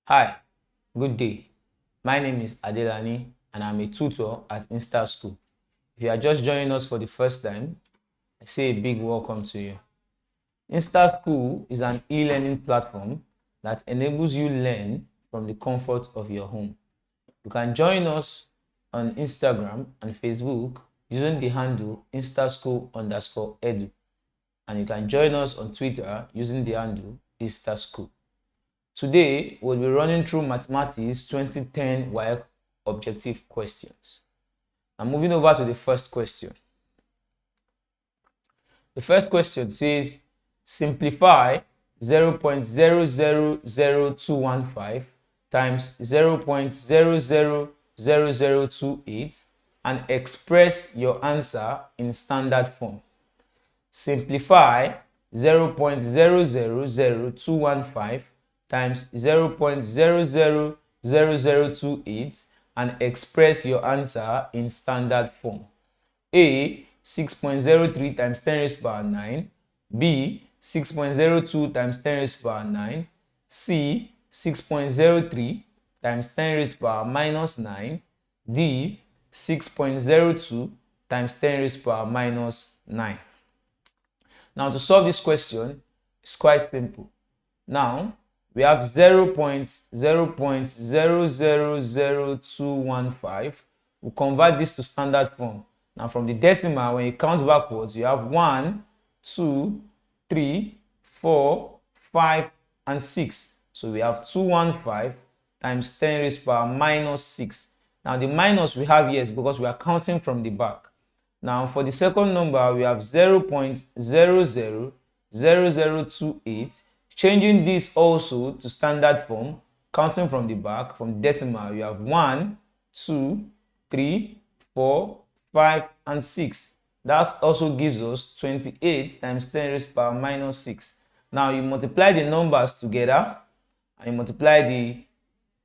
Hi, good day. My name is Adelani and I'm a tutor at Insta School. If you are just joining us for the first time, I say a big welcome to you. Insta School is an e-learning platform that enables you learn from the comfort of your home. You can join us on Instagram and Facebook using the handle instaschool_edu, and you can join us on Twitter using the handle instaschool. Today, we'll be running through Mathematics 2010 Waec objective questions. I'm moving over to the first question. The first question says, simplify 0.000215 times 0.000028 and express your answer in standard form. Simplify 0.000215 times 0.000028 and express your answer in standard form. A. 6.03 times 10 raised to the power 9. B. 6.02 times 10 raised to the power 9. C. 6.03 times 10 raised to the power minus 9. D. 6.02 times 10 raised to the power minus 9. Now, to solve this question, it's quite simple. Now, we have 0.000215. We'll convert this to standard form. Now, from the decimal, when you count backwards, you have 1, 2, 3, 4, 5, and 6. So we have 215 times 10 raised to the power minus 6. Now, the minus we have here is because we are counting from the back. Now, for the second number, we have 0.000028. Changing this also to standard form, counting from the back, from decimal, you have 1, 2, 3, 4, 5, and 6. That also gives us 28 times 10 raised to the power minus 6. Now, you multiply the numbers together and you multiply the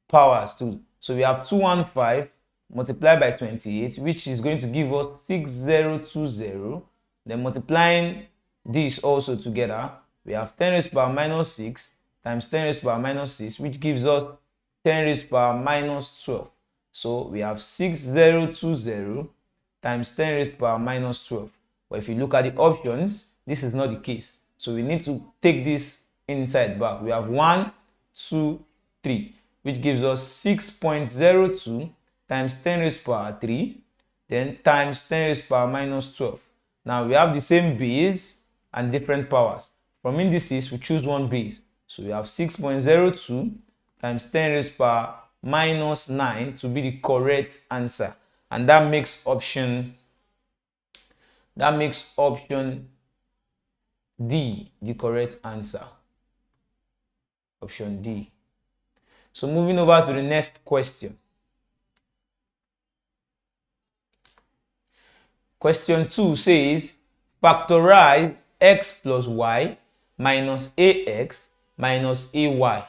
powers too. So we have 215 multiplied by 28, which is going to give us 6020. Then multiplying this also together, we have 10 raised to the power minus 6 times 10 raised to the power minus 6, which gives us 10 raised to the power minus 12. So we have 6020 times 10 raised to the power minus 12. But if you look at the options, this is not the case. So we need to take this inside back. We have 1, 2, 3, which gives us 6.02 times 10 raised to the power 3, then times 10 raised to the power minus 12. Now we have the same base and different powers. From indices, we choose one base. So we have 6.02 times 10 raised to the power minus 9 to be the correct answer. And that makes option D the correct answer. Option D. So moving over to the next question. Question 2 says, factorize x plus y minus ax minus ay.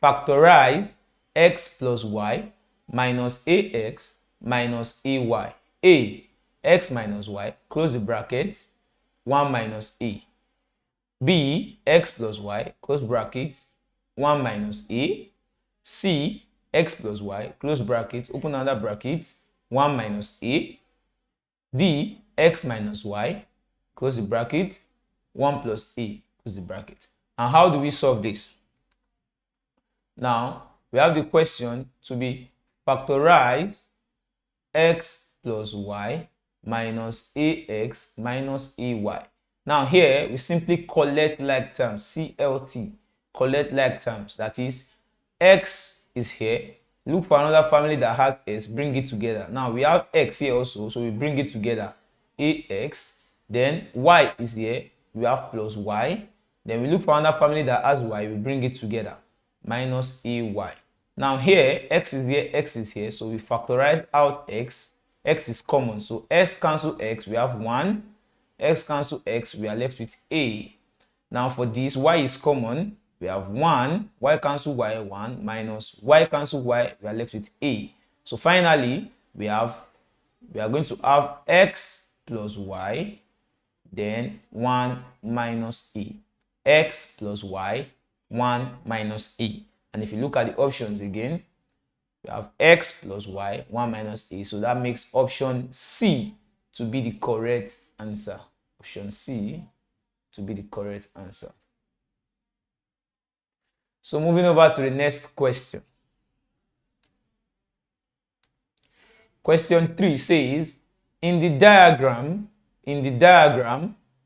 Factorize x plus y minus ax minus ay. A, x minus y, close the bracket, 1 minus a. B, x plus y, close bracket, 1 minus a. C, x plus y, close bracket, open another bracket, 1 minus a. D, x minus y, close the bracket, 1 plus a, close the bracket. And how do we solve this? Now, we have the question to be factorize x plus y minus ax minus ay. Now here, we simply collect like terms, CLT, collect like terms. That is, x is here. Look for another family that has s, bring it together. Now we have x here also, so we bring it together. Ax, then y is here, we have plus y. Then we look for another family that has y, we bring it together. Minus ay. Now here, x is here, x is here, so we factorize out x. X is common, so x cancel x, we have 1. X cancel x, we are left with a. Now for this, y is common. We have 1, y cancel y, 1, minus y cancel y, we are left with a. So finally, we are going to have x plus y, then 1 minus a. X plus y, 1 minus a. And if you look at the options again, we have x plus y, 1 minus a. So that makes option C to be the correct answer. Option C to be the correct answer. So moving over to the next question. Question 3 says, in the diagram,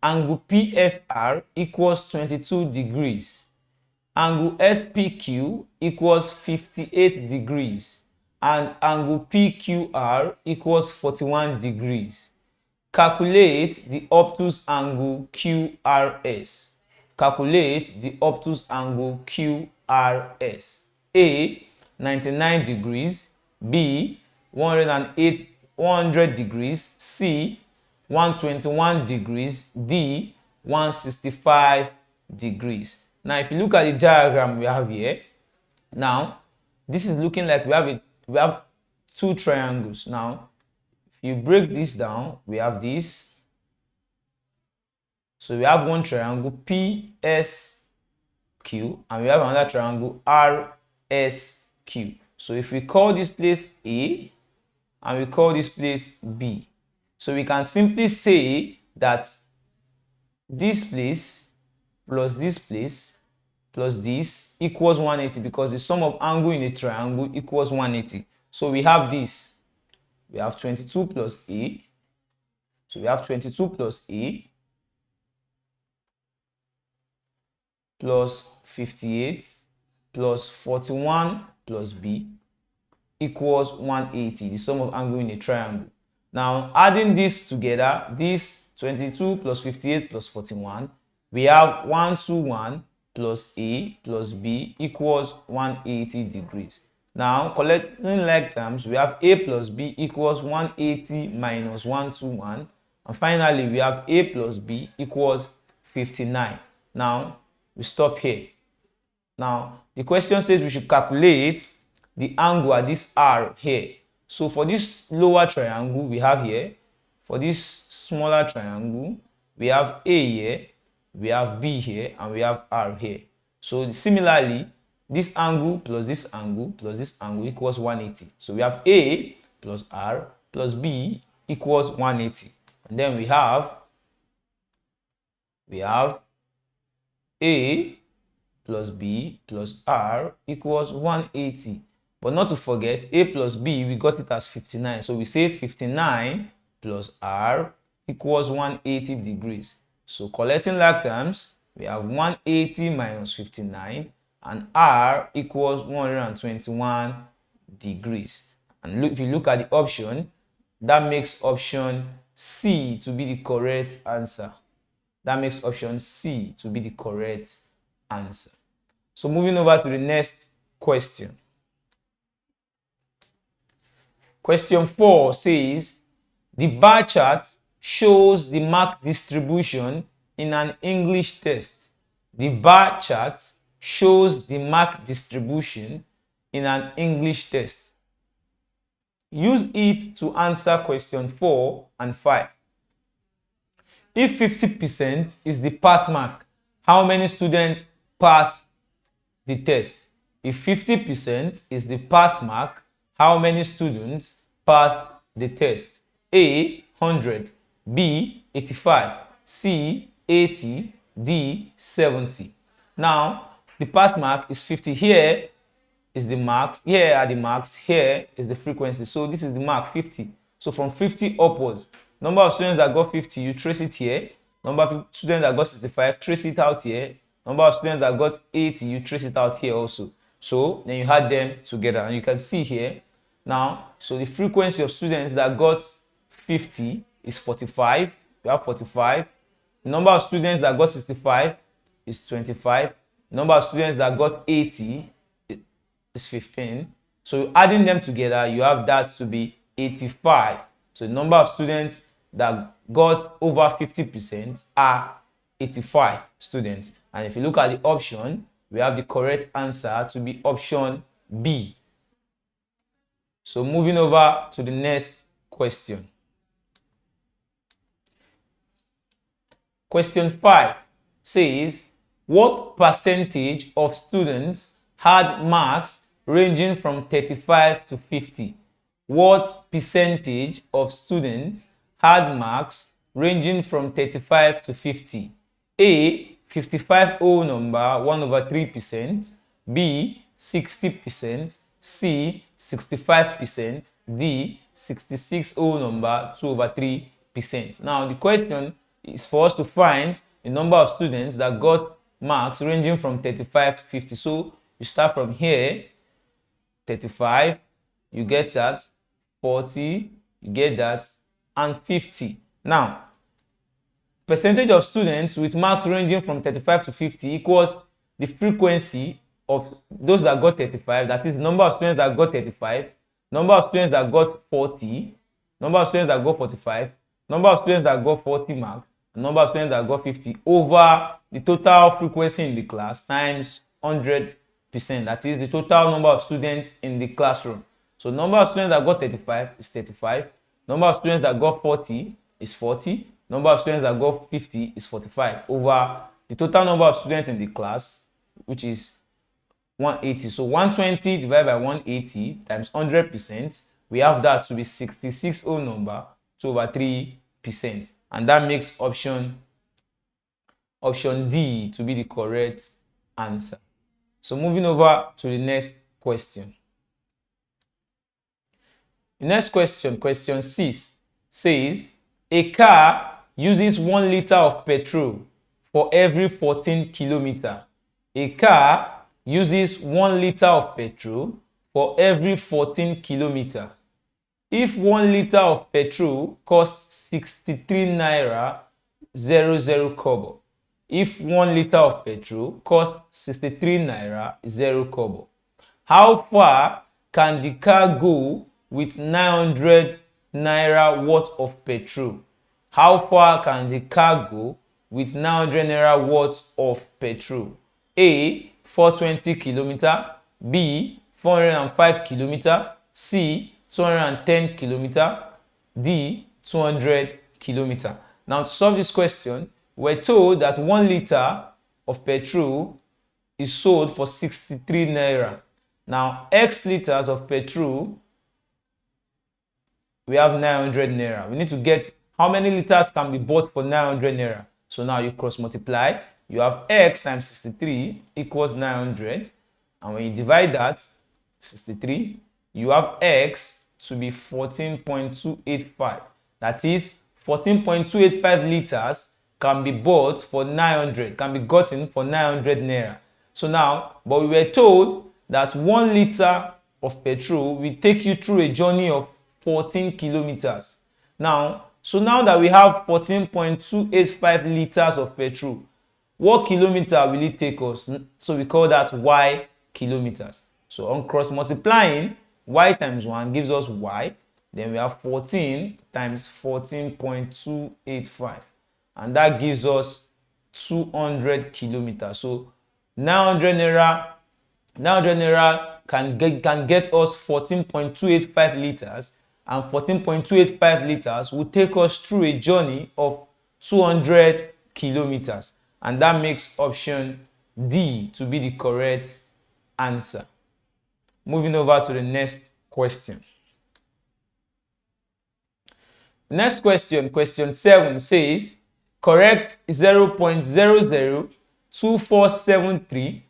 angle PSR equals 22 degrees. Angle SPQ equals 58 degrees. And angle PQR equals 41 degrees. Calculate the obtuse angle QRS. Calculate the obtuse angle QRS. A, 99 degrees. B, 100 degrees. C, 121 degrees. D, 165 degrees. Now, if you look at the diagram we have here, now this is looking like we have two triangles. Now, if you break this down, we have this. So we have one triangle PSQ and we have another triangle RSQ. So if we call this place A and we call this place B, so we can simply say that this place plus this place plus this equals 180 because the sum of angle in a triangle equals 180. So we have this. We have 22 plus A. So we have 22 plus A plus 58 plus 41 plus B equals 180, the sum of angle in a triangle. Now, adding this together, this 22 plus 58 plus 41, we have 121 plus A plus B equals 180 degrees. Now, collecting like terms, we have A plus B equals 180 minus 121. And finally, we have A plus B equals 59. Now, we stop here. Now, the question says we should calculate the angle at this R here. So, for this lower triangle we have here, for this smaller triangle, we have A here, we have B here, and we have R here. So, similarly, this angle plus this angle plus this angle equals 180. So, we have A plus R plus B equals 180. And then we have A plus B plus R equals 180. But not to forget, A plus B, we got it as 59. So we say 59 plus R equals 180 degrees. So collecting like terms, we have 180 minus 59 and R equals 121 degrees. And if you look at the option, that makes option C to be the correct answer. That makes option C to be the correct answer. So moving over to the next question. Question 4 says, the bar chart shows the mark distribution in an English test. The bar chart shows the mark distribution in an English test. Use it to answer question 4 and 5. If 50% is the pass mark, how many students pass the test? If 50% is the pass mark, how many students passed the test? A, 100, B, 85, C, 80, D, 70. Now, the pass mark is 50. Here is the marks, here are the marks, here is the frequency. So this is the mark, 50. So from 50 upwards, number of students that got 50, you trace it here. Number of students that got 65, trace it out here. Number of students that got 80, you trace it out here also. So then you add them together and you can see here now. So the frequency of students that got 50 is 45. We have 45. The number of students that got 65 is 25. The number of students that got 80 is 15. So adding them together, you have that to be 85. So the number of students that got over 50% are 85 students. And if you look at the option, we have the correct answer to be option B. So moving over to the next question. Question 5 says, what percentage of students had marks ranging from 35 to 50? What percentage of students had marks ranging from 35 to 50? A. 55 whole number 1 over 3%. B. 60%. C. 65%. D. 66 whole number 2 over 3%. Now the question is for us to find the number of students that got marks ranging from 35 to 50. So you start from here, 35, you get that, 40, you get that, and 50. Now, percentage of students with marks ranging from 35 to 50 equals the frequency of those that got 35, that is number of students that got 35, number of students that got 40, number of students that got 45, number of students that got 40 marks, and number of students that got 50 over the total frequency in the class times 100%. That is the total number of students in the classroom. So number of students that got 35 is 35. Number of students that got 40 is 40. Number of students that got 50 is 45 over the total number of students in the class, which is 180. So 120 divided by 180 times 100%, we have that to be 66 whole number 2 over 3%. And that makes option D to be the correct answer. So moving over to the next question. The next question, question 6, says a car uses 1 liter of petrol for every 14 kilometers. A car uses 1 liter of petrol for every 14 kilometers. If 1 liter of petrol costs 63 naira 00 kobo. If 1 liter of petrol costs 63 naira 0 kobo. How far can the car go with 900 naira worth of petrol? How far can the car go with 900 naira worth of petrol? A. 420 kilometers. B. 405 kilometers. C. 210 kilometers. D. 200 kilometers. Now to solve this question, we're told that 1 liter of petrol is sold for 63 naira. Now X liters of petrol, we have 900 naira. We need to get how many liters can be bought for 900 naira. So now you cross multiply. You have X times 63 equals 900. And when you divide that, 63, you have X to be 14.285. That is 14.285 liters can be bought for 900, can be gotten for 900 naira. So now, but we were told that 1 liter of petrol will take you through a journey of 14 kilometers. Now, so now that we have 14.285 liters of petrol, what kilometer will it take us? So we call that Y kilometers. So on cross multiplying, Y times 1 gives us Y. Then we have 14 times 14.285. And that gives us 200 kilometers. So 900 naira can get us 14.285 liters, and 14.285 liters will take us through a journey of 200 kilometers. And that makes option D to be the correct answer. Moving over to the next question. Next question, question 7, says correct 0.002473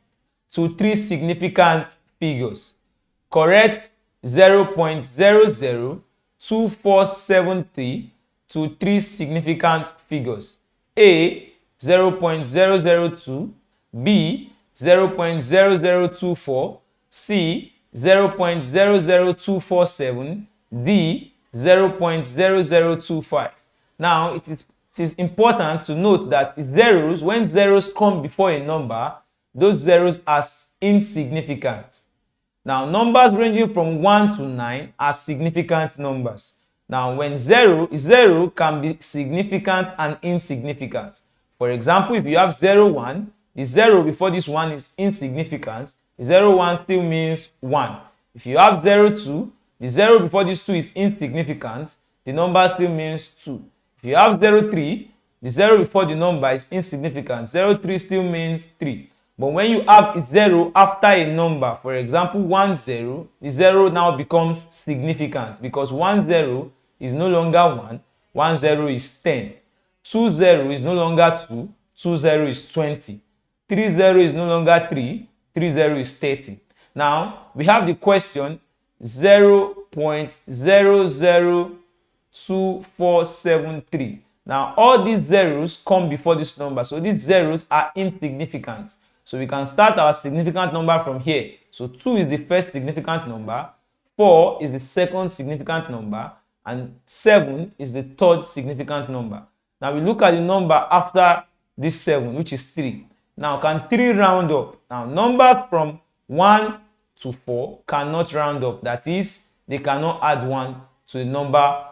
to 3 significant figures. Correct 0.002473 to 3 significant figures. A. 0.002, B. 0.0024, C. 0.00247, D. 0.0025. Now it is important to note that zeros, when zeros come before a number, those zeros are insignificant. Now numbers ranging from 1 to 9 are significant numbers. Now when zero can be significant and insignificant. For example, if you have 01, the 0 before this 1 is insignificant. 01 still means 1. If you have 02, the 0 before this 2 is insignificant. The number still means 2. If you have 03, the 0 before the number is insignificant. 03 still means 3. But when you have 0 after a number, for example 10, the 0 now becomes significant because 10 is no longer 1, 10 is 10. 20 is no longer 2, 20 is 20. 30 is no longer 3, 30 is 30. Now, we have the question 0.002473. Now, all these zeros come before this number, so these zeros are insignificant. So we can start our significant number from here. So 2 is the first significant number, 4 is the second significant number, and 7 is the third significant number. Now we look at the number after this 7, which is 3. Now, can 3 round up? Now, numbers from 1 to 4 cannot round up. That is, they cannot add 1 to the number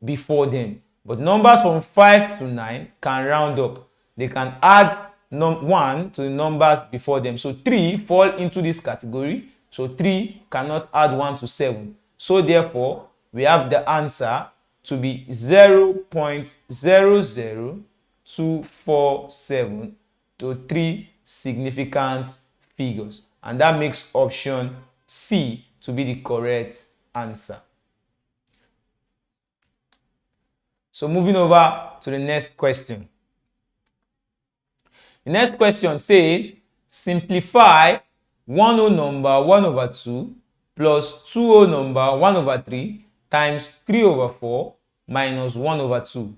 before them. But numbers from 5 to 9 can round up. They can add 1 to the numbers before them. So 3 fall into this category. So 3 cannot add 1 to 7. So therefore, we have the answer to be 0.00247 to 3 significant figures. And that makes option C to be the correct answer. So moving over to the next question. The next question says, simplify 1 whole number 1 over 2 plus 2 whole number 1 over 3 times 3 over 4 minus 1 over 2.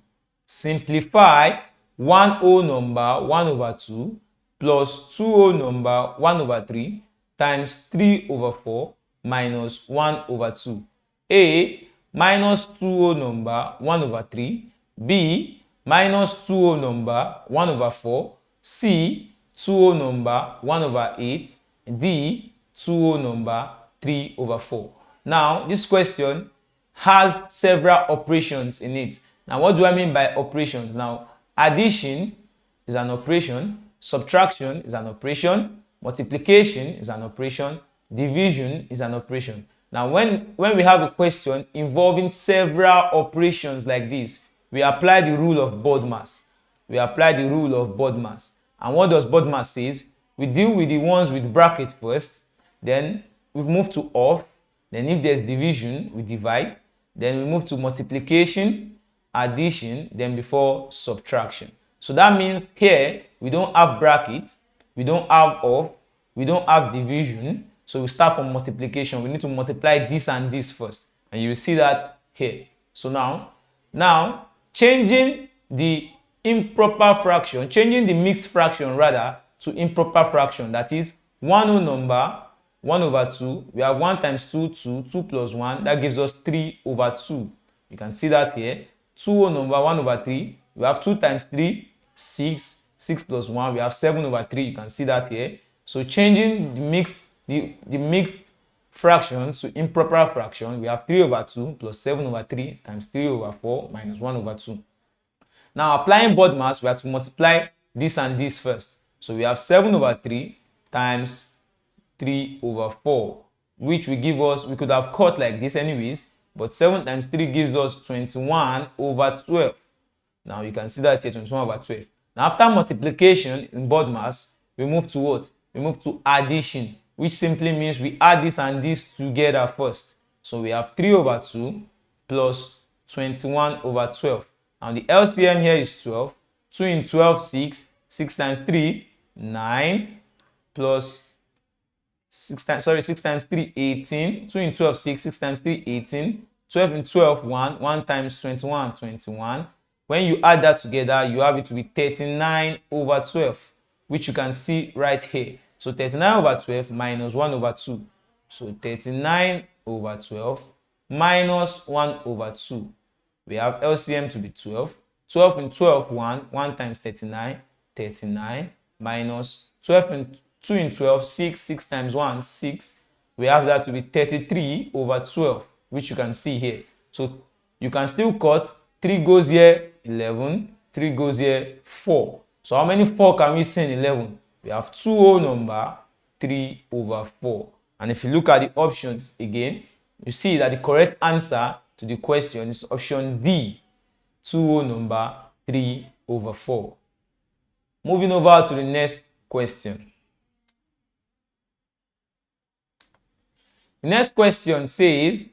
Simplify 1 whole number 1 over 2 plus 2 whole number 1 over 3 times 3 over 4 minus 1 over 2. A, minus 2 whole number 1 over 3. B, minus 2 whole number 1 over 4. C, 2 whole number 1 over 8. D, 2 whole number 3 over 4. Now, this question has several operations in it. Now, what do I mean by operations? Now, addition is an operation, subtraction is an operation, multiplication is an operation, division is an operation. Now, when we have a question involving several operations like this, we apply the rule of BODMAS. We apply the rule of BODMAS. And what does BODMAS say? We deal with the ones with bracket first, then we move to off, then if there's division, we divide, then we move to multiplication, addition, then before subtraction. So that means here, we don't have bracket, we don't have off, we don't have division, so we start from multiplication. We need to multiply this and this first, and you will see that here. So now changing the improper fraction, changing the mixed fraction rather to improper fraction, that is 1 whole number 1 over 2, we have 1 times 2, 2, 2 plus 1, that gives us 3 over 2. You can see that here. 2 whole number 1 over 3, we have 2 times 3, 6, 6 plus 1, we have 7 over 3, you can see that here. So changing the mixed fraction to improper fraction, we have 3 over 2 plus 7 over 3 times 3 over 4 minus 1 over 2. Now, applying BODMAS, we have to multiply this and this first. So we have 7 over 3 times 3 over 4, which will give us, we could have cut like this anyways, but 7 times 3 gives us 21 over 12. Now you can see that here, 21 over 12. Now after multiplication in BODMAS, we move to what? We move to addition, which simply means we add this and this together first. So we have 3 over 2 plus 21 over 12. Now the LCM here is 12. 2 in 12, 6. 6 times 3, 9 plus 6 times 3, 18. 2 in 12, 6. 6 times 3, 18. 12 in 12, 1. 1 times 21, 21. When you add that together, you have it to be 39 over 12, which you can see right here. So 39 over 12 minus 1 over 2. So 39 over 12 minus 1 over 2. We have LCM to be 12. 12 in 12, 1. 1 times 39, 39 minus 12 in 2 in 12, 6. 6 times 1, 6. We have that to be 33 over 12, which you can see here. So you can still cut. 3 goes here, 11. 3 goes here, 4. So how many 4 can we see in 11? We have 2 whole number, 3 over 4. And if you look at the options again, you see that the correct answer to the question is option D, 2 whole number, 3 over 4. Moving over to the next question. The next question says,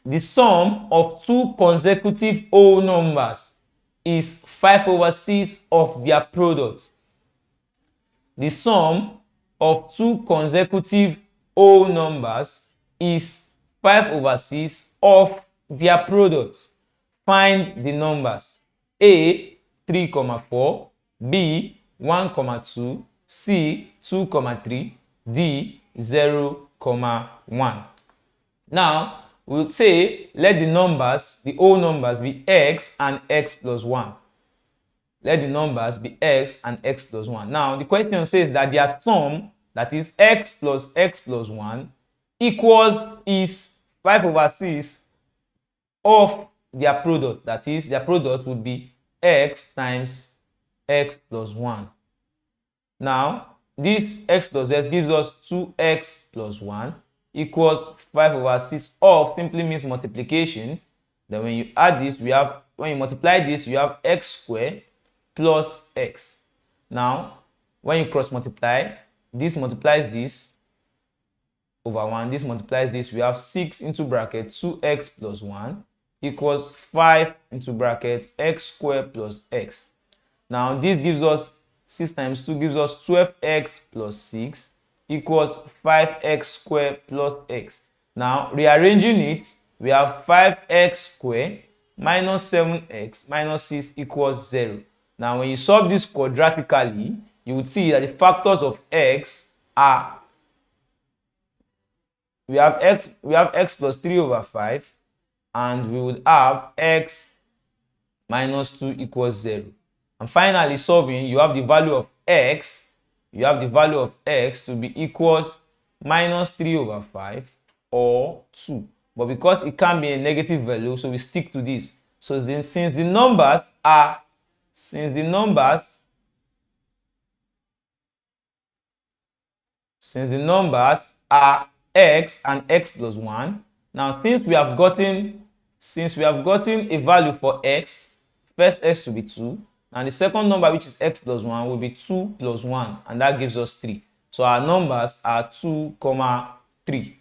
the sum of two consecutive whole numbers is 5/6 of their product. The sum of two consecutive whole numbers is 5/6 of their product. Find the numbers. A 3, 4, B 1, 2, C 2, 3, D 0, 1. Now, we'll say let the numbers, the whole numbers, be x and x plus 1. Let the numbers be x and x plus 1. Now, the question says that their sum, that is x plus 1, is 5/6 of their product. That is, their product would be x times x plus 1. Now, this x plus x gives us 2x plus 1 equals 5/6 of, simply means multiplication. Then when you add this, we have, when you multiply this, you have x squared plus x. Now, when you cross multiply, this multiplies this over 1, this multiplies this, we have 6 into bracket 2x plus 1 equals 5 into bracket x squared plus x. Now, this gives us 6 times 2 gives us 12x plus 6 equals 5x squared plus x. Now, rearranging it, we have 5x squared minus 7x minus 6 equals 0. Now, when you solve this quadratically, you would see that the factors of x are, we have x plus 3/5, and we would have x minus 2 equals 0. And finally, solving, you have the value of x, to be equals minus 3/5 or 2. But because it can be a negative value, so we stick to this. So then, since the numbers are x and x plus 1, now since we have gotten a value for x, first x will be 2, and the second number, which is x plus 1, will be 2 plus 1, and that gives us 3. So our numbers are 2, 3.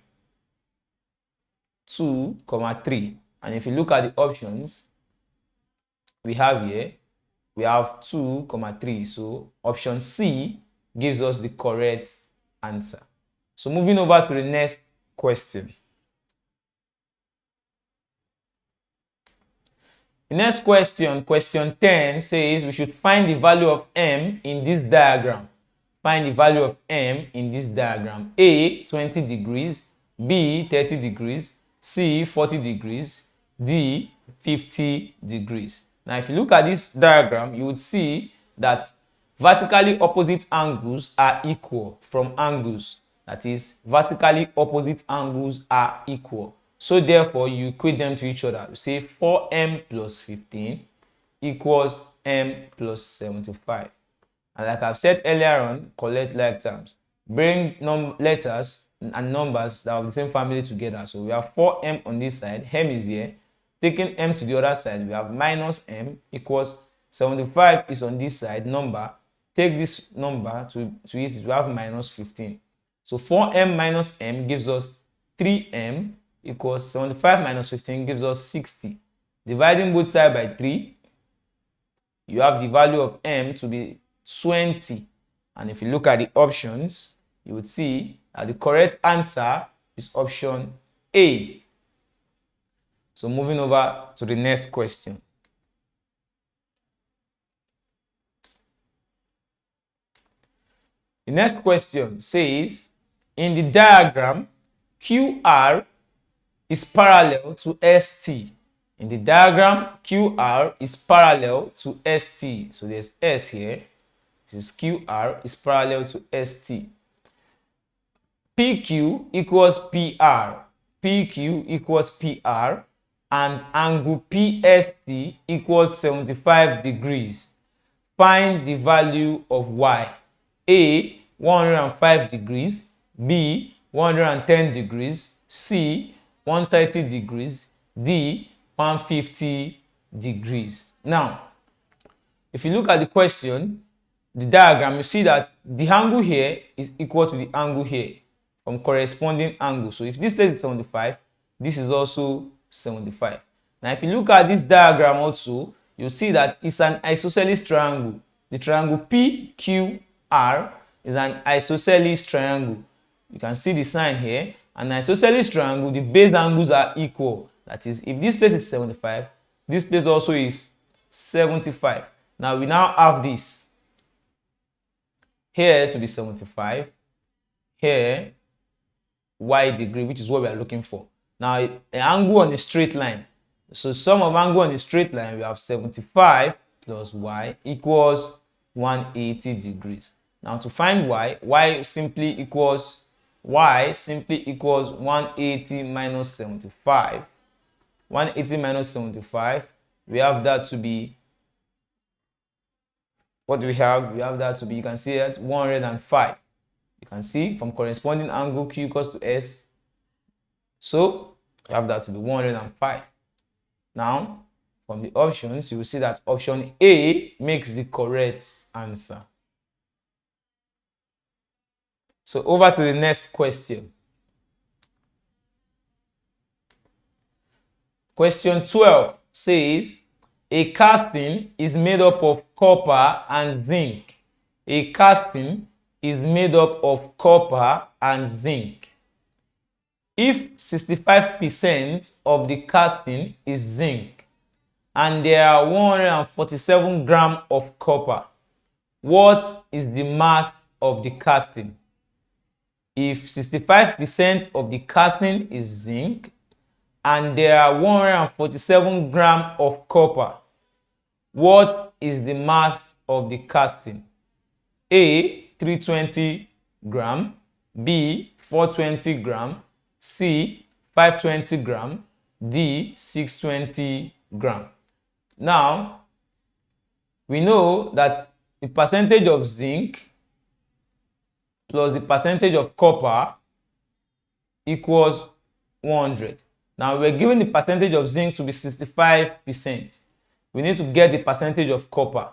2, 3. And if you look at the options we have here, we have 2, 3. So option C gives us the correct answer. So moving over to the next question. The next question, question 10, says we should find the value of m in this diagram. Find the value of m in this diagram. A, 20 degrees, B, 30 degrees, C, 40 degrees, D, 50 degrees. Now, if you look at this diagram, you would see that vertically opposite angles are equal from angles. That is, vertically opposite angles are equal. So therefore, you equate them to each other. You say 4m plus 15 equals m plus 75. And like I've said earlier on, collect like terms. Bring letters and numbers that are of the same family together. So we have 4m on this side, m is here. Taking m to the other side, we have minus m equals 75 is on this side, number. Take this number to it, we have minus 15. So 4m minus m gives us 3m equals 75 minus 15 gives us 60. Dividing both sides by 3, you have the value of m to be 20. And if you look at the options, you would see that the correct answer is option A. So moving over to the next question. The next question says, in the diagram, QR is parallel to ST. In the diagram, QR is parallel to ST. So there's S here. This is QR is parallel to ST. PQ equals PR. PQ equals PR. And angle PST equals 75 degrees. Find the value of Y. A, 105 degrees. B, 110 degrees. C, 130 degrees. D, 150 degrees. Now, if you look at the question, the diagram, you see that the angle here is equal to the angle here. from corresponding angle. So if this place is 75, this is also 75. Now if you look at this diagram also, you'll see that it's an isosceles triangle. The triangle PQR is an isosceles triangle. You can see the sign here. An isosceles triangle, the base angles are equal. That is, if this place is 75, this place also is 75. Now we now have this here to be 75, here y degree, which is what we are looking for. Now an angle on a straight line. So sum of angle on a straight line, we have 75 plus y equals 180 degrees. Now to find y simply equals 180 minus 75. 180 minus 75, we have that to be, what do we have? We have that to be, you can see that 105. You can see from corresponding angle Q equals to S. So we have that to be 105. Now, from the options, you will see that option A makes the correct answer. So over to the next question. Question 12 says, a casting is made up of copper and zinc. A casting is made up of copper and zinc. If 65% of the casting is zinc and there are 147 grams of copper, what is the mass of the casting? If 65% of the casting is zinc and there are 147 grams of copper, what is the mass of the casting? A, 320 gram, B, 420 gram, C, 520 gram, D, 620 gram. Now, we know that the percentage of zinc plus the percentage of copper equals 100. Now, we're given the percentage of zinc to be 65%. We need to get the percentage of copper.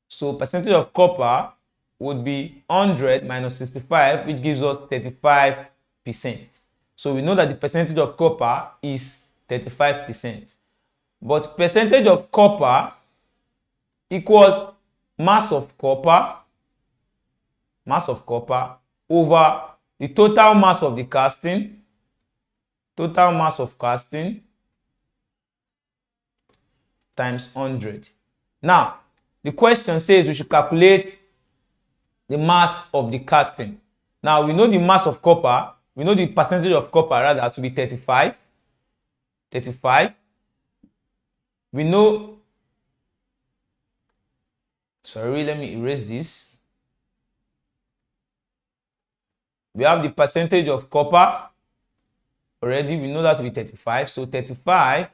So percentage of copper would be 100 minus 65, which gives us 35%. So we know that the percentage of copper is 35%. But percentage of copper equals mass of copper over the total mass of the casting, times 100. Now, the question says we should calculate the mass of the casting. Now, we know the mass of copper, we know the percentage of copper rather to be 35. We know, sorry, let me erase this. We have the percentage of copper already, we know that to be 35. So 35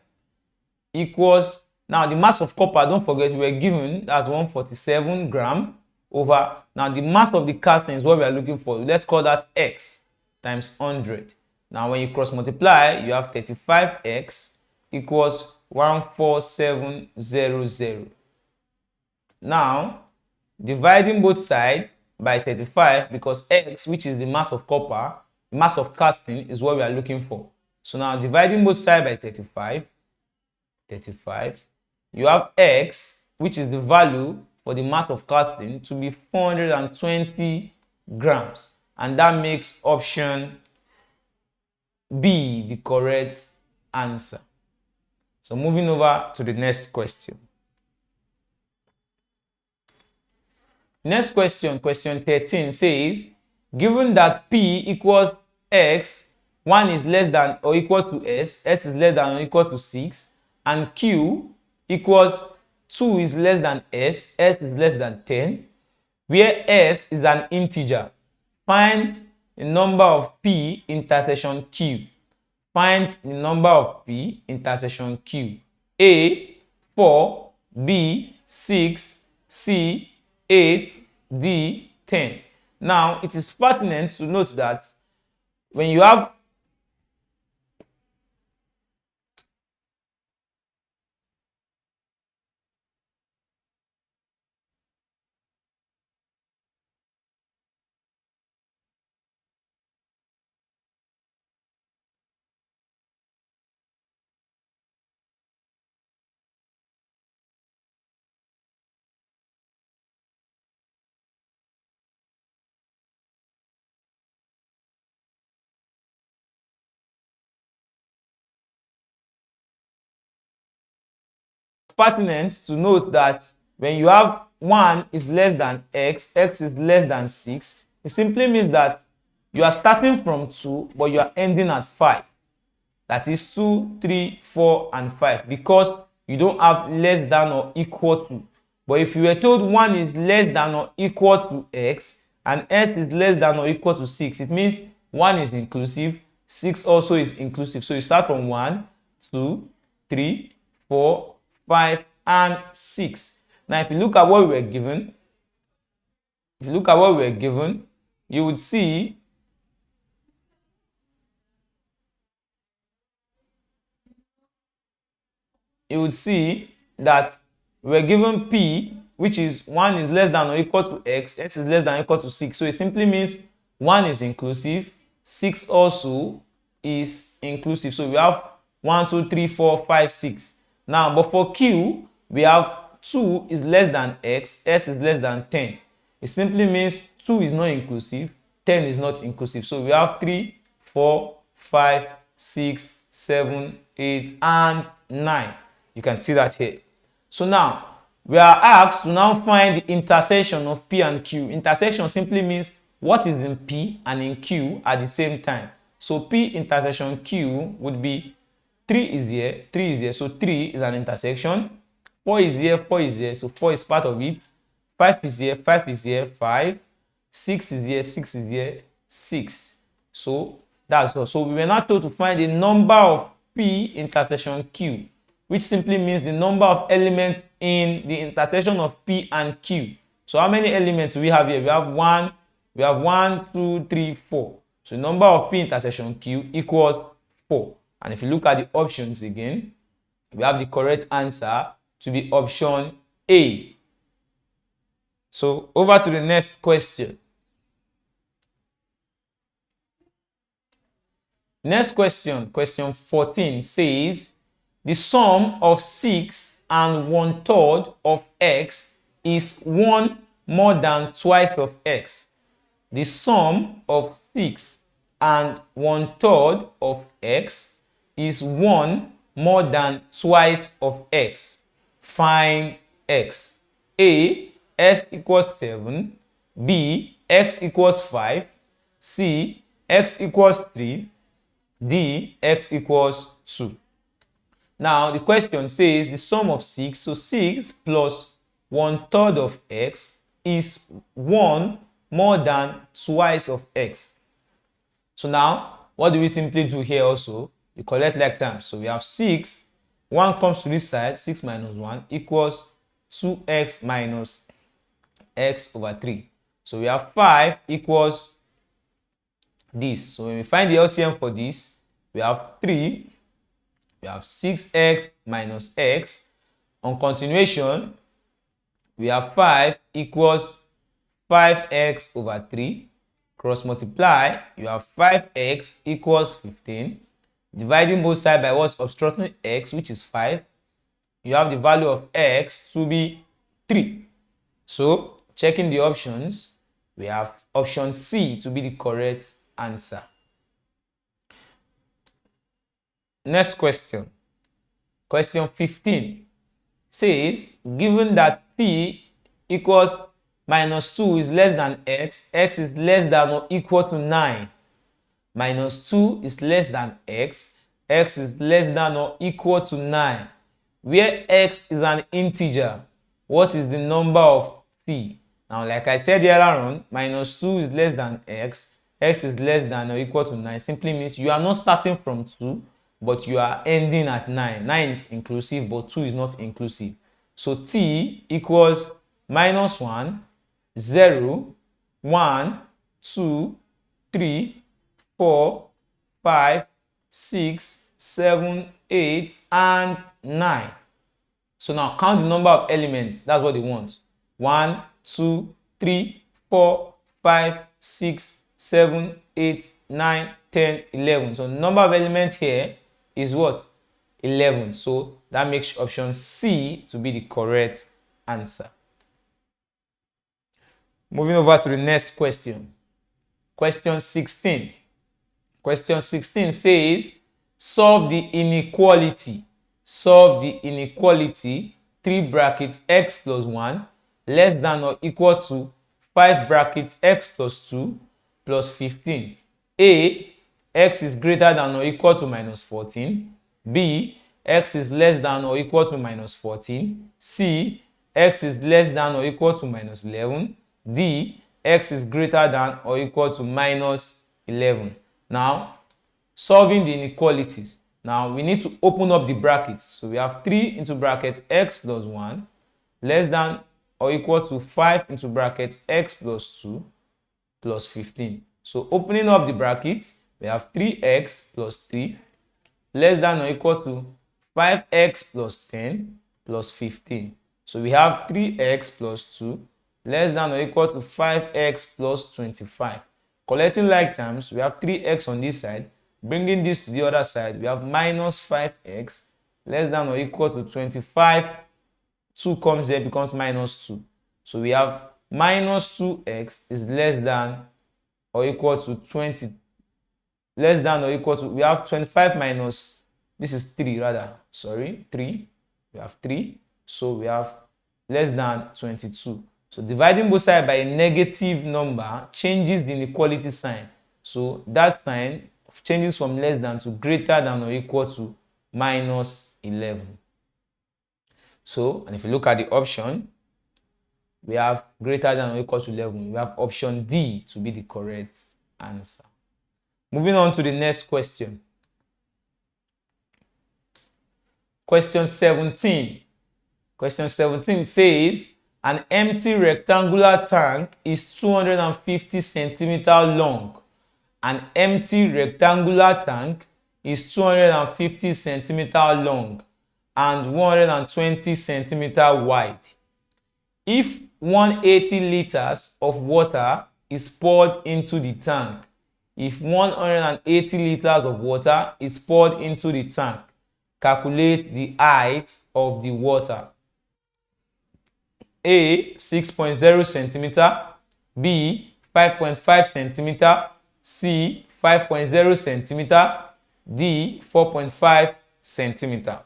equals, now the mass of copper, don't forget we were given as 147 gram over, now the mass of the casting is what we are looking for. Let's call that X times 100. Now when you cross multiply, you have 35X equals 14700. Now, dividing both sides by 35, because X, which is the mass of copper, mass of casting, is what we are looking for. So now dividing both sides by 35, you have X, which is the value for the mass of casting, to be 420 grams. And that makes option B the correct answer. So moving over to the next question. Next question, question 13 says, given that P equals X, 1 is less than or equal to S, S is less than or equal to 6, and Q equals 2 is less than S, S is less than 10, where S is an integer, find the number of P intersection Q. Find the number of P intersection Q. A, 4, B, 6, C, 8, D, 10. Now, it is pertinent to note that when you have pertinent to note that when you have 1 is less than x, x is less than 6, it simply means that you are starting from 2, but you are ending at 5. That is 2, 3, 4, and 5, because you don't have less than or equal to. But if you were told 1 is less than or equal to x and x is less than or equal to 6, it means 1 is inclusive, 6 also is inclusive. So you start from 1, 2, 3, 4, 5, and 6. Now, if you look at what we were given, you would see that we're given p, which is 1 is less than or equal to x, x is less than or equal to 6. So it simply means 1 is inclusive, 6 also is inclusive. So we have 1, 2, 3, 4, 5, 6. Now, but for q, we have 2 is less than x, s is less than 10. It simply means 2 is not inclusive, 10 is not inclusive. So we have 3, 4, 5, 6, 7, 8, and 9. You can see that here. So now, we are asked to now find the intersection of P and Q. Intersection simply means what is in P and in Q at the same time. So P intersection Q would be 3 is here, 3 is here. So 3 is an intersection. 4 is here, 4 is here. So 4 is part of it. 5 is here, 5 is here, 5. 6 is here, 6 is here, 6. So that's all. So we were not told to find the number of P intersection Q, which simply means the number of elements in the intersection of P and Q. So how many elements do we have here? We have 1, 2, 3, 4. So the number of P intersection Q equals 4. And if you look at the options again, we have the correct answer to be option A. So over to the next question. Next question, question 14 says, the sum of 6 and 1/3 of x is 1 more than twice of x. The sum of 6 and 1/3 of x is 1 more than twice of x. Find x. A, x equals 7. B, x equals 5. C, x equals 3. D, x equals 2. Now, the question says the sum of 6, so 6 plus 1/3 of x is 1 more than twice of x. So now, what do we simply do here also? We collect like terms. So we have 6, 1 comes to this side, 6 minus 1 equals 2x minus x over 3. So we have 5 equals this. So when we find the LCM for this, we have 3. We have 6x minus x. On continuation, we have 5 equals 5x over 3. Cross multiply, you have 5x equals 15. Dividing both sides by what's obstructing x, which is 5. You have the value of x to be 3. So, checking the options, we have option C to be the correct answer. Next question. Question 15 says, given that t equals minus 2 is less than x, x is less than or equal to 9. Minus 2 is less than x, x is less than or equal to 9. Where x is an integer, what is the number of t? Now, like I said earlier on, minus 2 is less than x, x is less than or equal to 9. Simply means you are not starting from 2, but you are ending at 9. 9 is inclusive, but 2 is not inclusive. So t equals minus 1, 0, 1, 2, 3, 4, 5, 6, 7, 8, and 9. So now count the number of elements. That's what they want. 1, 2, 3, 4, 5, 6, 7, 8, 9, 10, 11. So the number of elements here is what? 11. So that makes option C to be the correct answer. Moving over to the next question. Question 16. Question 16 says, solve the inequality. Solve the inequality 3 brackets x plus 1 less than or equal to 5 brackets x plus 2 plus 15. A, x is greater than or equal to minus 14. B, x is less than or equal to minus 14. C, x is less than or equal to minus 11. D, x is greater than or equal to minus 11. Now, solving the inequalities. Now, we need to open up the brackets. So we have 3 into bracket x plus 1 less than or equal to 5 into bracket x plus 2 plus 15. So opening up the brackets, we have 3x plus 3 less than or equal to 5x plus 10 plus 15. So we have 3x plus 2 less than or equal to 5x plus 25. Collecting like terms, we have 3x on this side. Bringing this to the other side, we have minus 5x less than or equal to 25. 2 comes there, becomes minus 2. So we have minus 2x is less than or equal to 20. Less than or equal to, we have 25 minus, this is 3 rather, sorry, 3. We have 3. So we have less than 22. So dividing both sides by a negative number changes the inequality sign. So that sign changes from less than to greater than or equal to minus 11. So, and if you look at the option, we have greater than or equal to 11. We have option D to be the correct answer. Moving on to the next question. Question 17. Question 17 says, an empty rectangular tank is 250 centimeters long. An empty rectangular tank is 250 centimeters long and 120 centimeters wide. If 180 liters of water is poured into the tank, if 180 liters of water is poured into the tank, calculate the height of the water. A, 6.0 centimeter, B, 5.5 centimeter, C, 5.0 centimeter, D, 4.5 centimeter.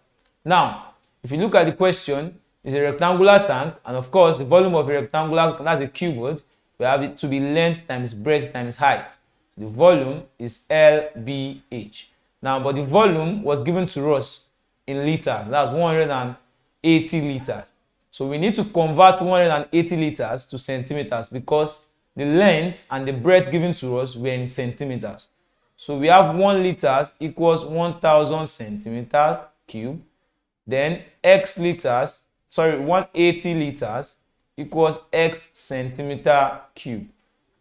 Now, if you look at the question, it's a rectangular tank, and of course, the volume of a rectangular, that's a cuboid, we have it to be length times breadth times height. The volume is LBH. Now, but the volume was given to us in liters. That's 180 liters. So we need to convert 180 liters to centimeters because the length and the breadth given to us were in centimeters. So we have 1 liters equals 1000 centimeter cube. Then x liters, 180 liters equals x centimeter cube.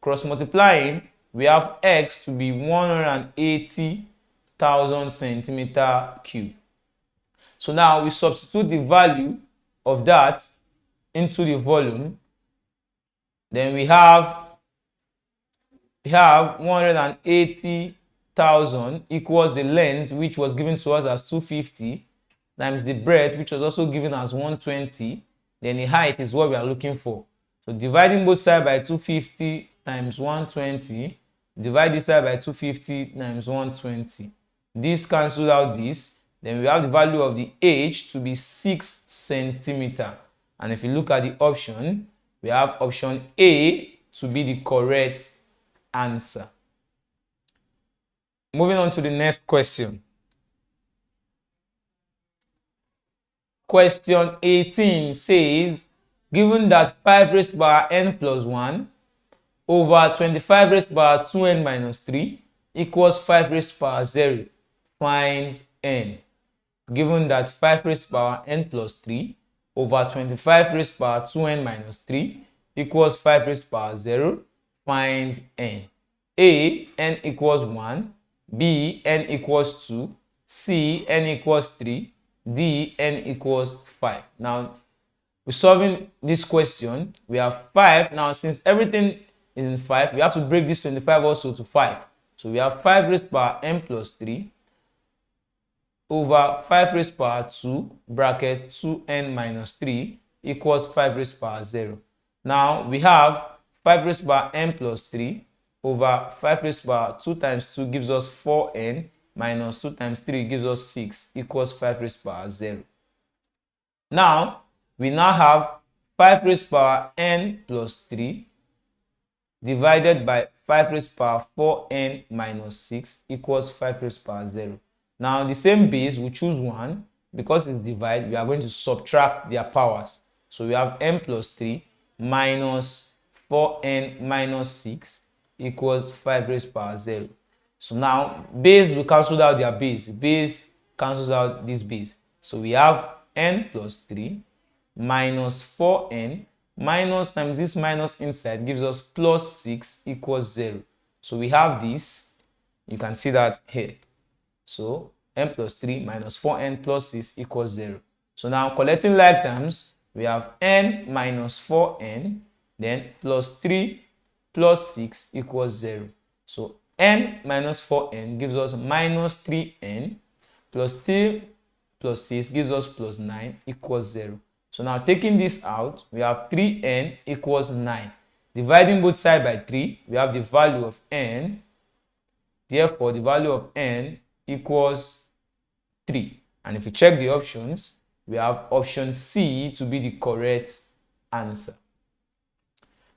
Cross multiplying, we have x to be 180,000 centimeter cube. So now we substitute the value of that into the volume. Then we have 180,000 equals the length, which was given to us as 250, times the breadth, which was also given as 120. Then the height is what we are looking for. So dividing both sides by 250 times 120, divide this side by 250 times 120. This cancels out this. Then we have the value of the h to be 6 centimeter. And if you look at the option, we have option A to be the correct answer. Moving on to the next question. Question 18 says, given that 5 raised to power n plus 1 over 25 raised to power 2n minus 3 equals 5 raised to power 0, find n. Given that 5 raised to power n plus 3 over 25 raised to power 2n minus 3 equals 5 raised to power 0, find n. A, n equals 1, B, n equals 2, C, n equals 3, D, n equals 5. Now, we're solving this question. We have 5. Now, since everything is in 5, we have to break this 25 also to 5. So we have 5 raised to power n plus 3 over 5 raised to power 2 bracket 2n minus 3 equals 5 raised to power 0. Now, we have 5 raised to power n plus 3 over 5 raised to power 2 times 2 gives us 4n minus 2 times 3 gives us 6 equals 5 raised to power 0. Now, we now have 5 raised to power n plus 3 divided by 5 raised to power 4n minus 6 equals 5 raised to power 0. Now, the same base, we choose 1. Because it's divided, we are going to subtract their powers. So we have n plus 3 minus 4n minus 6 equals 5 raised to power 0. So now, base will cancel out their base. Base cancels out this base. So we have n plus 3 minus 4n minus times this minus inside gives us plus 6 equals 0. So we have this. You can see that here. So n plus 3 minus 4n plus 6 equals 0. So now collecting like terms, we have n minus 4n, then plus 3 plus 6 equals 0. So n minus 4n gives us minus 3n, plus 3 plus 6 gives us plus 9 equals 0. So now taking this out, we have 3n equals 9. Dividing both sides by 3, we have the value of n. Therefore, the value of n equals 3. And if you check the options, we have option C to be the correct answer.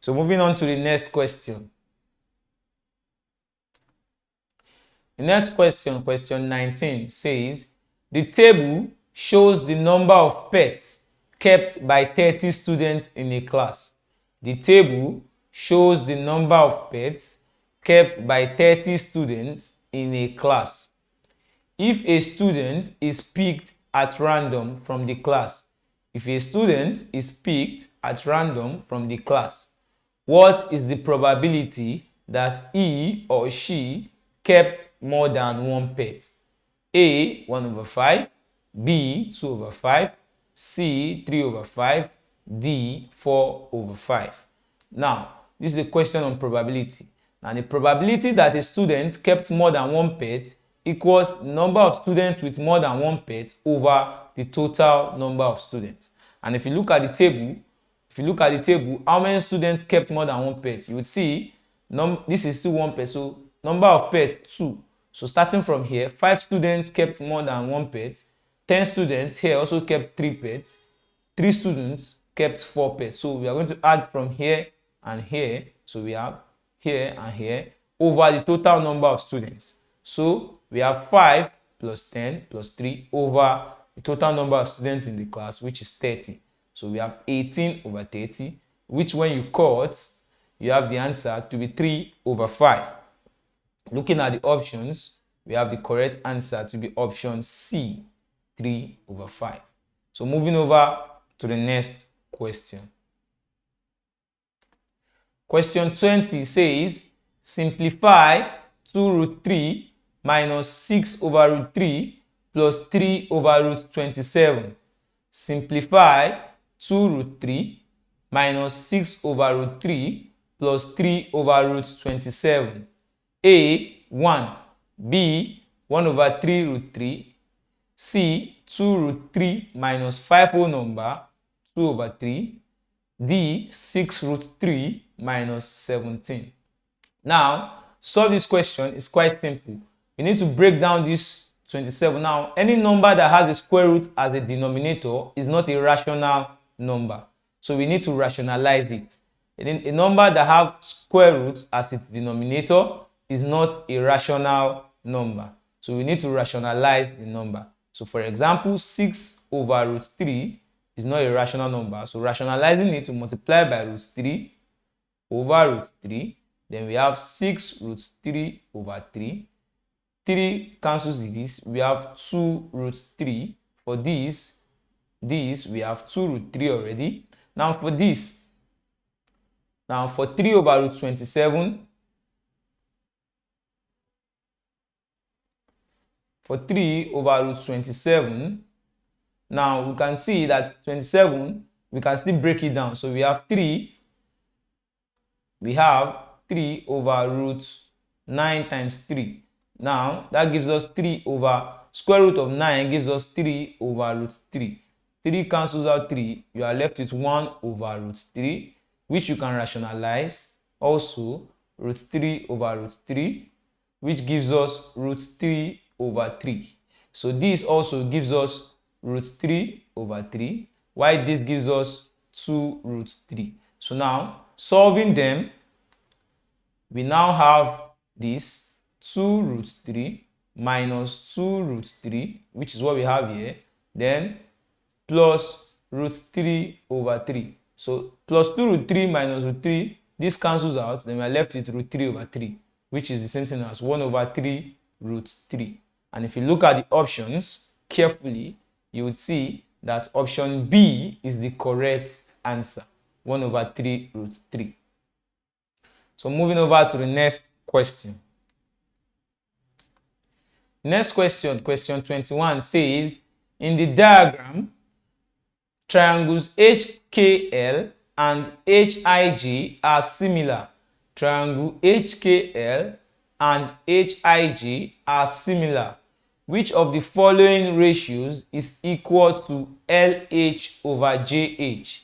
So moving on to the next question. The next question, question 19, says, the table shows the number of pets kept by 30 students in a class. The table shows the number of pets kept by 30 students in a class. If a student is picked at random from the class, what is the probability that he or she kept more than one pet? A, 1 over 5, B, 2 over 5, C, 3 over 5, D, 4 over 5. Now, this is a question on probability. Now, the probability that a student kept more than one pet equals the number of students with more than one pet over the total number of students. And if you look at the table, how many students kept more than one pet? You would see this is still one pet, so number of pets 2. So starting from here, 5 students kept more than one pet. 10 students here also kept 3 pets. 3 students kept 4 pets. So we are going to add from here and here. So we have here and here over the total number of students. So we have 5 plus 10 plus 3 over the total number of students in the class, which is 30. So we have 18 over 30, which when you cut, you have the answer to be 3 over 5. Looking at the options, we have the correct answer to be option C, 3 over 5. So moving over to the next question. Question 20 says, simplify 2 root 3 minus 6 over root 3 plus 3 over root 27. Simplify 2 root 3 minus 6 over root 3 plus 3 over root 27. A, 1. B, 1 over 3 root 3. C, 2 root 3 minus 5 whole number, 2 over 3. D, 6 root 3 minus 17. Now, solve this question is quite simple. You need to break down this 27. Now, any number that has a square root as a denominator is not a rational number. So we need to rationalize it. A number that has square root as its denominator is not a rational number. So we need to rationalize the number. So for example, 6 over root 3 is not a rational number. So rationalizing it to multiply by root 3 over root 3. Then we have 6 root 3 over 3. 3 cancels this. We have 2 root 3. For this we have 2 root 3 already. Now for this, for 3 over root 27, for 3 over root 27, now we can see that 27, we can still break it down. So we have 3 over root 9 times 3. Now that gives us 3 over square root of 9 gives us 3 over root 3. 3 cancels out 3. You are left with 1 over root 3, which you can rationalize. Also, root 3 over root 3, which gives us root 3 over 3. So this also gives us root 3 over 3. while this gives us 2 root 3. So now, solving them, we now have this 2 root 3 minus 2 root 3, which is what we have here, then plus root 3 over 3. So plus 2 root 3 minus root 3, this cancels out, then we are left with root 3 over 3, which is the same thing as 1 over 3 root 3. And if you look at the options carefully, you would see that option B is the correct answer, 1 over 3 root 3. So moving over to the next question. Next question, question 21 says, in the diagram, triangles HKL and HIJ are similar. Triangle HKL and HIJ are similar. Which of the following ratios is equal to LH over JH?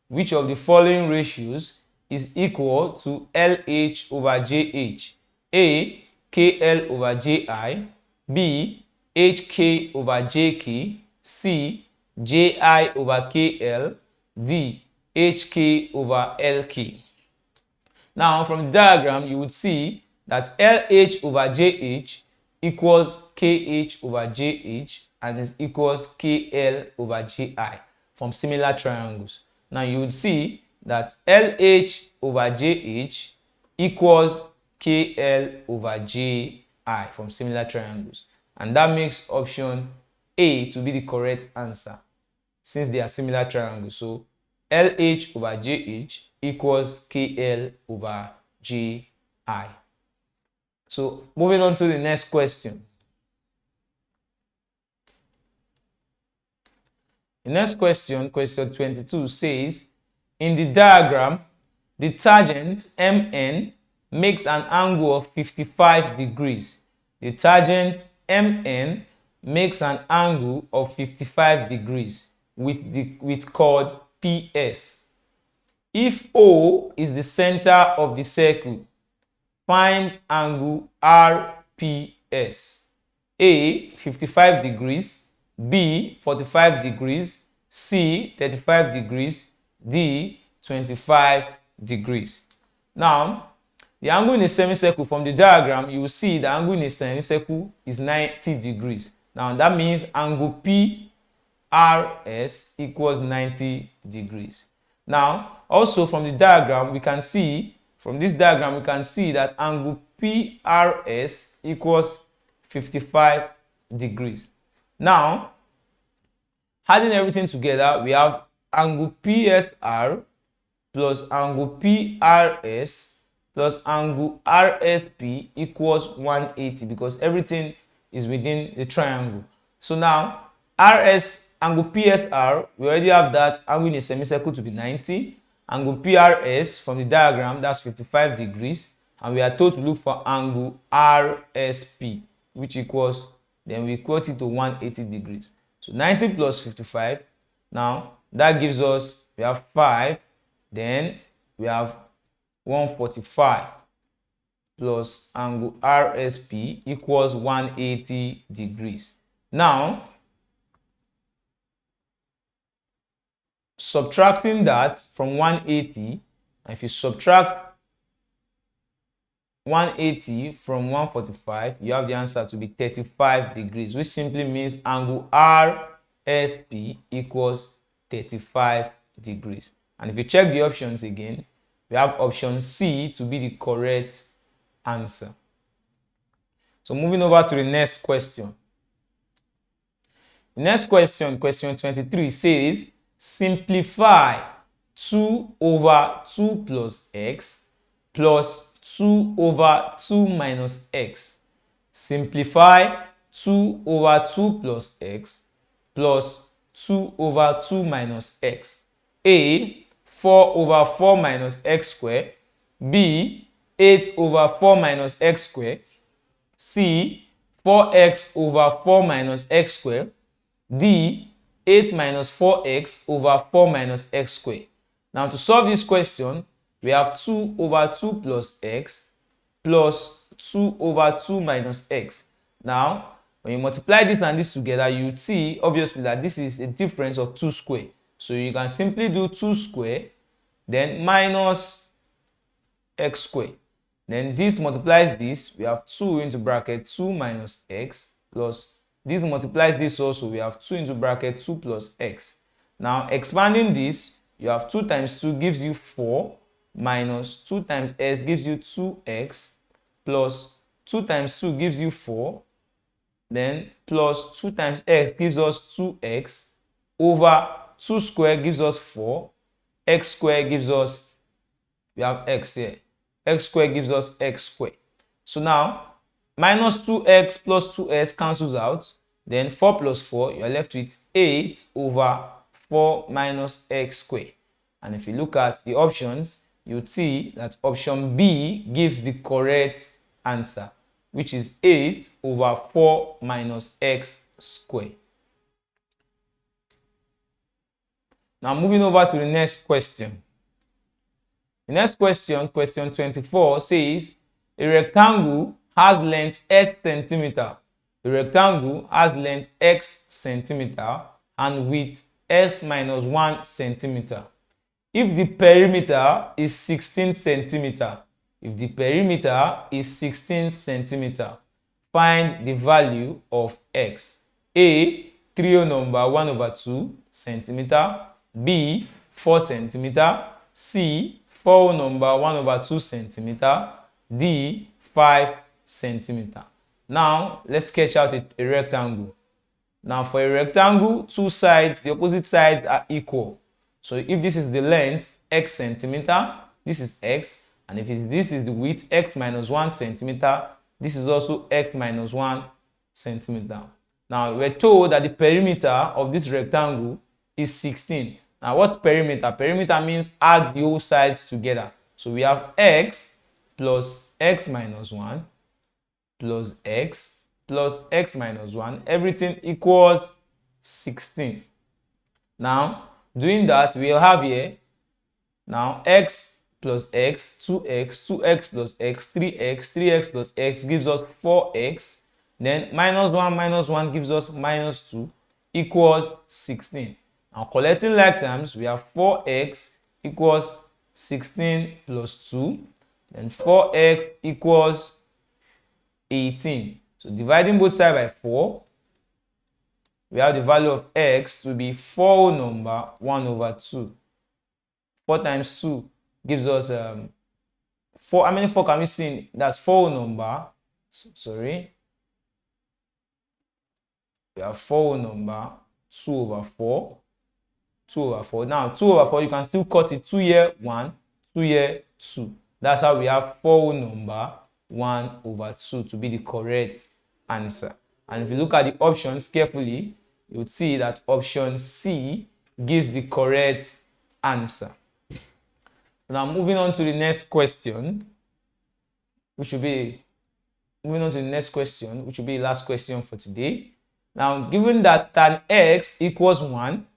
Which of the following ratios is equal to LH over JH? A. KL over JI. B. HK over JK. C. JI over KL. D. HK over LK. Now, from the diagram, you would see that LH over JH equals KH over JH and is equals KL over JI from similar triangles. Now, you would see that LH over JH equals KL over JI from similar triangles. And that makes option A to be the correct answer since they are similar triangles. So LH over JH equals KL over JI. So moving on to the next question. The next question, question 22, says, in the diagram, the tangent MN makes an angle of 55 degrees. The tangent MN makes an angle of 55 degrees with chord PS. If O is the center of the circle, find angle RPS. A. 55 degrees. B. 45 degrees. C. 35 degrees. D. 25 degrees. Now, the angle in a semicircle, from the diagram, you will see the angle in a semicircle is 90 degrees. Now, that means angle PRS equals 90 degrees. Now, also from the diagram, we can see, that angle PRS equals 55 degrees. Now, adding everything together, we have angle PSR plus angle PRS plus angle RSP equals 180 because everything is within the triangle. So now, angle PSR, we already have that angle in a semicircle to be 90. Angle PRS from the diagram, that's 55 degrees. And we are told to look for angle RSP, which equals, then we equate it to 180 degrees. So 90 plus 55, now that gives us, we have 5, then we have 145 plus angle RSP equals 180 degrees. Now, subtracting that from 180, if you subtract 180 from 145, you have the answer to be 35 degrees, which simply means angle RSP equals 35 degrees. And if you check the options again, we have option C to be the correct answer. So moving over to the next question. The next question, question 23, says, simplify 2 over 2 plus x plus 2 over 2 minus x. Simplify 2 over 2 plus x plus 2 over 2 minus x. A. 4 over 4 minus x squared. B. 8 over 4 minus x squared. C. 4x over 4 minus x squared. D. 8 minus 4x over 4 minus x squared. Now, to solve this question, we have 2 over 2 plus x plus 2 over 2 minus x. Now, when you multiply this and this together, you would see, obviously, that this is a difference of 2 squared. So you can simply do 2 square, then minus x square. Then this multiplies this. We have 2 into bracket 2 minus x plus this multiplies this also. We have 2 into bracket 2 plus x. Now expanding this, you have 2 times 2 gives you 4 minus 2 times x gives you 2x plus 2 times 2 gives you 4, then plus 2 times x gives us 2x over 2 square gives us 4, x square gives us, we have x here, x square gives us x square. So now minus 2x plus 2s cancels out, then 4 plus 4, you are left with 8 over 4 minus x square. And if you look at the options, you'll see that option B gives the correct answer, which is 8 over 4 minus x square. Now moving over to the next question. The next question, question 24, says a rectangle has length s centimeter. A rectangle has length x centimeter and width s minus 1 centimeter. If the perimeter is 16 centimeter, find the value of x. A, 3 whole number 1 over 2 centimeter. B, 4 centimeter. C, 4 whole number 1 over 2 centimeter. D, 5 centimeter. Now let's sketch out a rectangle. Now for a rectangle, two sides, the opposite sides are equal. So if this is the length, x centimeter, this is x, and if this is the width, x minus 1 centimeter, this is also x minus 1 centimeter. Now we're told that the perimeter of this rectangle is 16. Now what's perimeter? Perimeter means add the whole sides together. So we have x plus x minus 1 plus x minus 1, everything equals 16. Now doing that, we'll have here now x plus x, 2x, 2x plus x, 3x, 3x plus x gives us 4x. Then minus 1 gives us minus 2 equals 16. Now collecting like terms, we have 4x equals 16 plus 2. Then 4x equals 18. So dividing both sides by 4, we have the value of x to be 4 whole number 1 over 2. 4 times 2 gives us 4. How many 4 can we see? That's 4 whole number. Sorry. We have 4 whole number 2 over 4. 2 over 4. Now 2 over 4, you can still cut it 2 here 1, 2 here 2. That's how we have 4 whole number 1 over 2 to be the correct answer. And if you look at the options carefully, you would see that option C gives the correct answer. Now moving on to the next question, which will be the last question for today. Now given that tan x equals 1,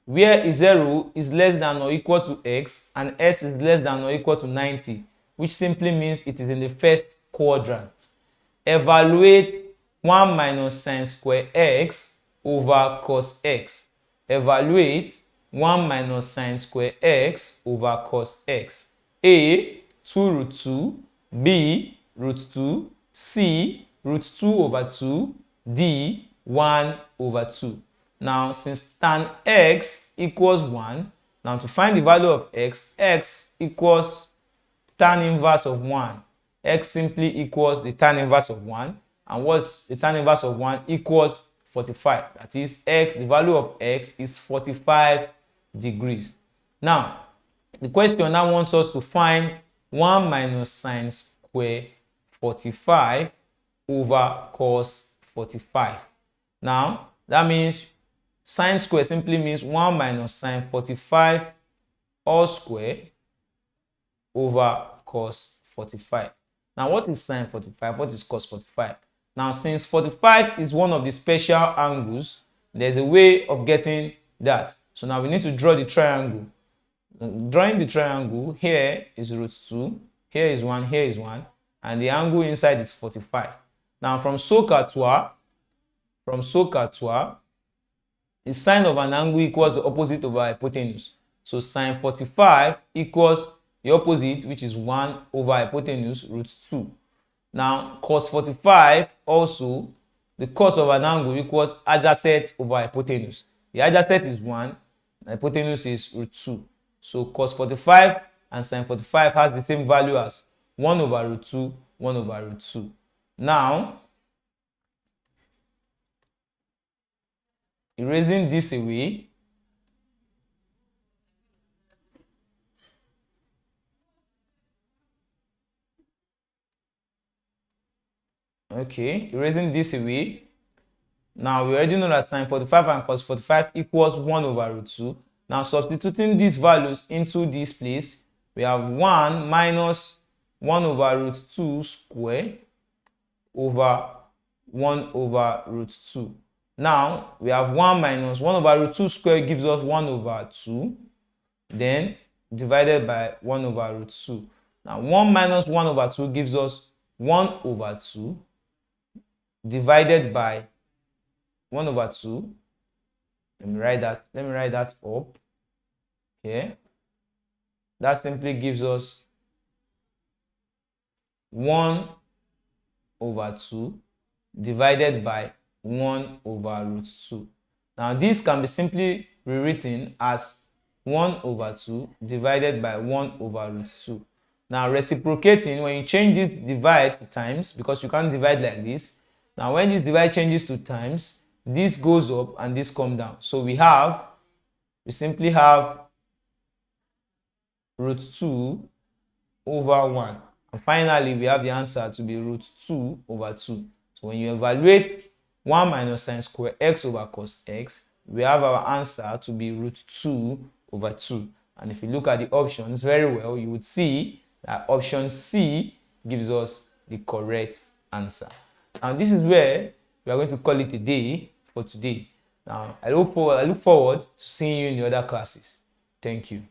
where 0 is less than or equal to x and s is less than or equal to 90, which simply means it is in the first quadrant. Evaluate 1 minus sine square x over cos x. Evaluate 1 minus sine square x over cos x. A, 2 root 2. B, root 2. C, root 2 over 2. D, 1 over 2. Now, since tan x equals 1, now to find the value of x, x equals tan inverse of 1. X simply equals the tan inverse of 1. And what's the tan inverse of 1? Equals 45. That is, x, the value of x is 45 degrees. Now, the question now wants us to find 1 minus sine square 45 over cos 45. Now, that means sine square simply means 1 minus sine 45 all square over cos 45. Now, what is sine 45? What is cos 45? Now, since 45 is one of the special angles, there's a way of getting that. So now we need to draw the triangle. Drawing the triangle, here is root 2, here is 1, here is 1, and the angle inside is 45. Now, from SOHCAHTOA, the sine of an angle equals the opposite of our hypotenuse. So sine 45 equals the opposite, which is 1 over hypotenuse root 2. Now cos 45 also, the cos of an angle equals adjacent over hypotenuse. The adjacent is 1, the hypotenuse is root 2. So cos 45 and sine 45 has the same value as 1 over root 2, 1 over root 2. Now, erasing this away, okay, erasing this away. Now we already know that sine 45 and cos 45 equals 1 over root 2. Now substituting these values into this place, we have 1 minus 1 over root 2 square over 1 over root 2. Now we have 1 minus 1 over root 2 square gives us 1 over 2, then divided by 1 over root 2. Now 1 minus 1 over 2 gives us 1 over 2 divided by 1 over 2. Let me write that up here. That simply gives us 1 over 2 divided by 1 over root 2. Now this can be simply rewritten as 1 over 2 divided by 1 over root 2. Now reciprocating, when you change this divide to times, because you can't divide like this. Now when this divide changes to times, this goes up and this comes down. So we simply have root 2 over 1. And finally, we have the answer to be root 2 over 2. So when you evaluate 1 minus sine square x over cos x, we have our answer to be root 2 over 2. And if you look at the options very well, you would see that option C gives us the correct answer. And this is where we are going to call it a day for today. Now, I look forward to seeing you in the other classes. Thank you.